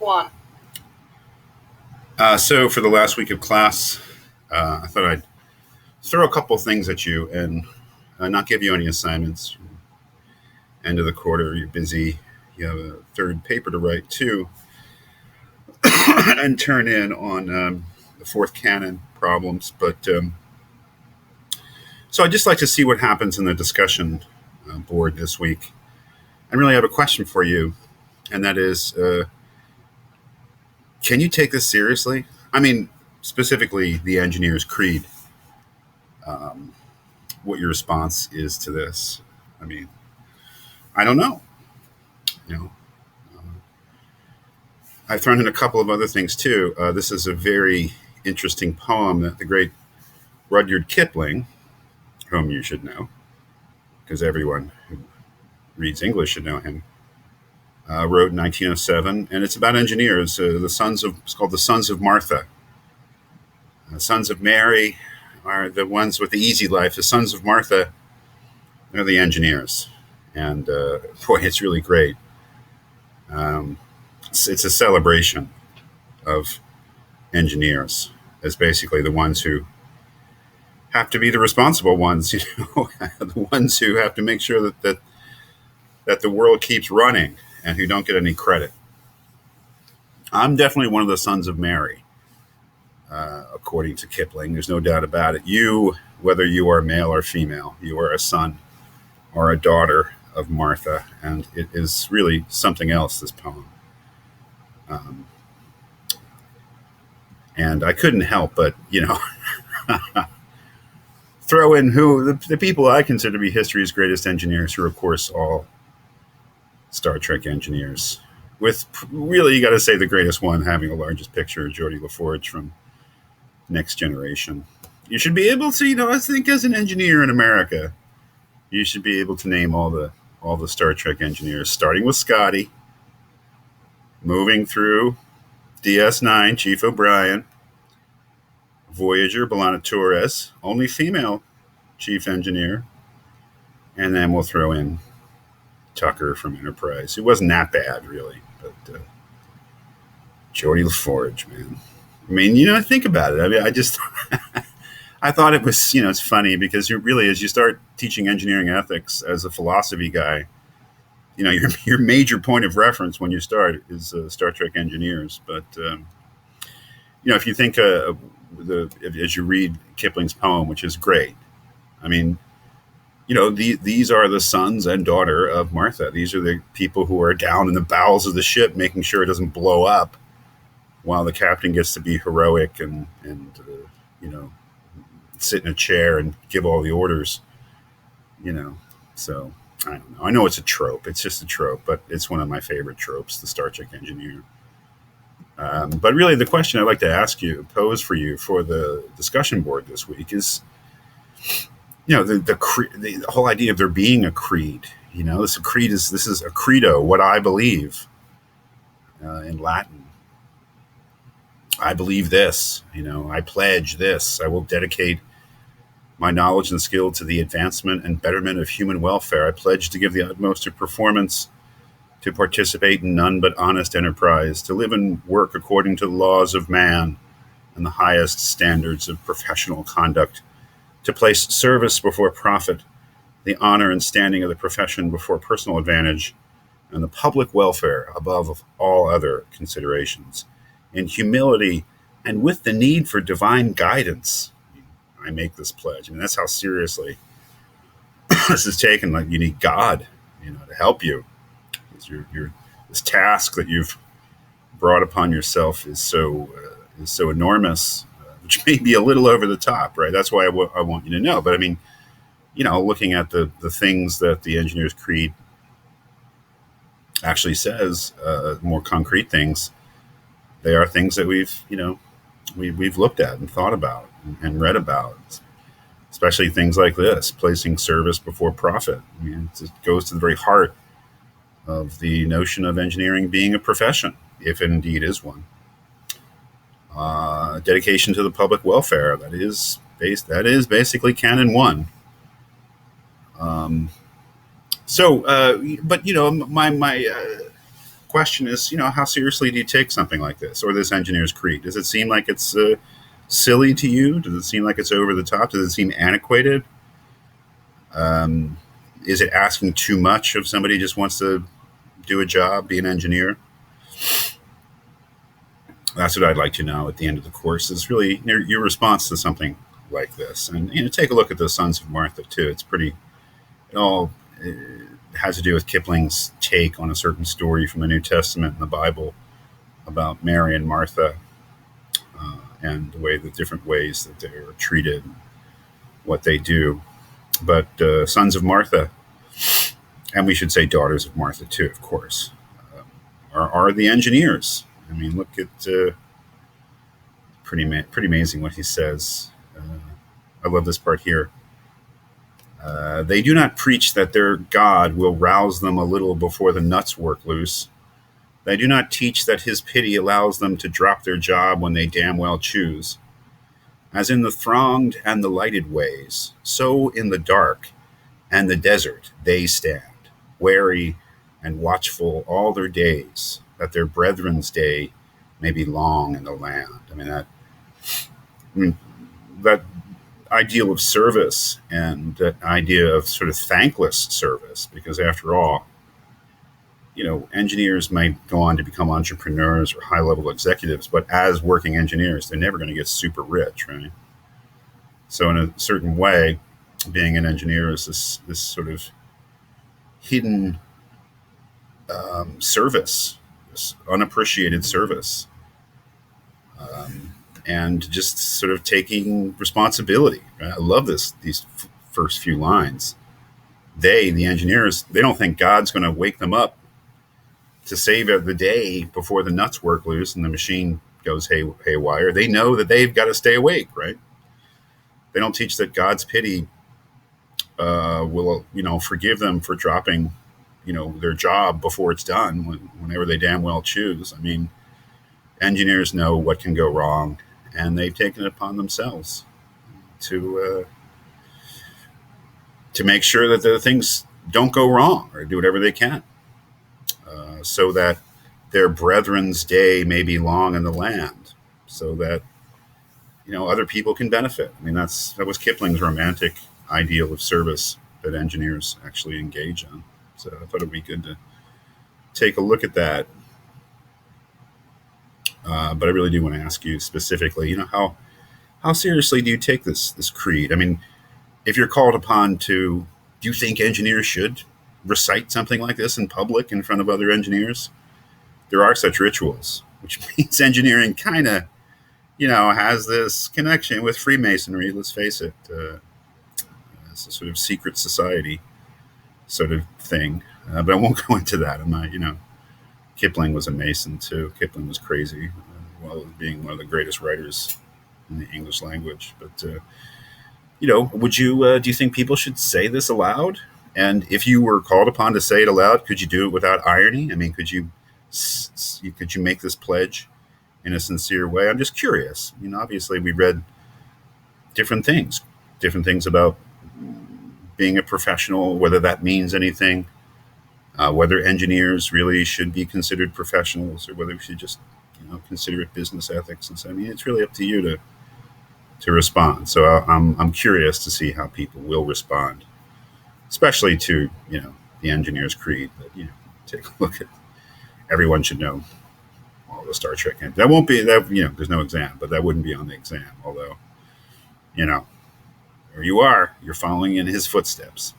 One. So for the last week of class, I thought I'd throw a couple things at you and not give you any assignments. End of the quarter, you're busy. You have a third paper to write too, and turn in on the fourth canon problems. But so I'd just like to see what happens in the discussion board this week. I really have a question for you, and that is, can you take this seriously? I mean, specifically the engineer's creed. Um, what your response is to this? I mean, I don't know. You know, I've thrown in a couple of other things too. This is a very interesting poem that the great Rudyard Kipling, whom you should know, because everyone who reads English should know him, wrote in 1907, and it's about engineers. It's called the Sons of Martha. The Sons of Mary are the ones with the easy life. The Sons of Martha, they're the engineers, and boy, it's really great. Um, it's a celebration of engineers as basically the ones who have to be the responsible ones, the ones who have to make sure that the world keeps running and who don't get any credit. I'm definitely one of the sons of Mary, according to Kipling. There's no doubt about it. You, whether you are male or female, you are a son or a daughter of Martha, and it is really something else, this poem. Um, and I couldn't help but, throw in the people I consider to be history's greatest engineers, who are, of course, all Star Trek engineers. With really, you got to say, the greatest one having the largest picture, Geordi LaForge from Next Generation. You should be able to, I think as an engineer in America, you should be able to name all the Star Trek engineers, starting with Scotty, moving through DS9, Chief O'Brien, Voyager, B'Elanna Torres, only female chief engineer, and then we'll throw in Tucker from Enterprise. It wasn't that bad, really, but Geordi LaForge, man. I mean, think about it. I mean, I just I thought it was, it's funny because you really, as you start teaching engineering ethics as a philosophy guy, your major point of reference when you start is Star Trek engineers. But if you think as you read Kipling's poem, which is great, I mean, these are the sons and daughter of Martha. These are the people who are down in the bowels of the ship, making sure it doesn't blow up, while the captain gets to be heroic and sit in a chair and give all the orders. So I don't know. I know it's a trope. It's just a trope, but it's one of my favorite tropes, the Star Trek engineer. But really, the question I'd like to pose for you for the discussion board this week is, the whole idea of there being a creed. This is a credo, what I believe, in Latin. I believe this. I pledge this. I will dedicate my knowledge and skill to the advancement and betterment of human welfare. I pledge to give the utmost of performance, to participate in none but honest enterprise, to live and work according to the laws of man and the highest standards of professional conduct, to place service before profit, the honor and standing of the profession before personal advantage, and the public welfare above all other considerations. In humility and with the need for divine guidance, I make this pledge. I mean, that's how seriously this is taken. Like, you need God, to help you. This task that you've brought upon yourself is so enormous, which may be a little over the top, right? That's why I want you to know. But I mean, looking at the things that the Engineers' Creed actually says, more concrete things, they are things that we've looked at and thought about and read about, especially things like this, placing service before profit. I mean, it goes to the very heart of the notion of engineering being a profession, if it indeed is one. Dedication to the public welfare, that is basically Canon 1. But my question is, how seriously do you take something like this or this engineer's creed? Does it seem like it's silly to you? Does it seem like it's over the top? Does it seem antiquated? Is it asking too much of somebody who just wants to do a job, be an engineer? That's what I'd like to know at the end of the course, is really your response to something like this. And take a look at the Sons of Martha too. It's pretty. It all has to do with Kipling's take on a certain story from the New Testament and the Bible about Mary and Martha, and the different ways that they're treated, what they do. But Sons of Martha, and we should say Daughters of Martha too, of course, are the engineers. I mean, look at pretty amazing what he says. I love this part here. They do not preach that their God will rouse them a little before the nuts work loose. They do not teach that his pity allows them to drop their job when they damn well choose. As in the thronged and the lighted ways, so in the dark and the desert they stand, wary and watchful all their days, that their brethren's day may be long in the land. That ideal of service and that idea of sort of thankless service, because after all, engineers might go on to become entrepreneurs or high-level executives, but as working engineers, they're never going to get super rich, right? So in a certain way, being an engineer is this sort of hidden service, this unappreciated service, and just sort of taking responsibility. Right? I love these first few lines. The engineers, they don't think God's going to wake them up to save the day before the nuts work loose and the machine goes haywire. They know that they've got to stay awake, right? They don't teach that God's pity will, forgive them for dropping, their job before it's done, whenever they damn well choose. I mean, engineers know what can go wrong, and they've taken it upon themselves to make sure that the things don't go wrong, or do whatever they can, so that their brethren's day may be long in the land, so that other people can benefit. I mean, that was Kipling's romantic ideal of service that engineers actually engage in. So I thought it'd be good to take a look at that. But I really do want to ask you specifically, how seriously do you take this creed? I mean, if you're called upon do you think engineers should recite something like this in public in front of other engineers? There are such rituals, which means engineering kind of, has this connection with Freemasonry. Let's face it, it's a sort of secret society sort of thing. But I won't go into that. I'm not, Kipling was a Mason too. Kipling was crazy, while being one of the greatest writers in the English language. But would you do you think people should say this aloud? And if you were called upon to say it aloud, could you do it without irony? I mean, could you make this pledge in a sincere way? I'm just curious. Obviously we read different things about being a professional, whether that means anything, whether engineers really should be considered professionals, or whether we should just, consider it business ethics. And so, I mean, it's really up to you to respond. So I'm curious to see how people will respond, especially to, the engineer's creed that, take a look at. Everyone should know all the Star Trek. That won't be that, there's no exam, but that wouldn't be on the exam. Although, there you are, you're following in his footsteps.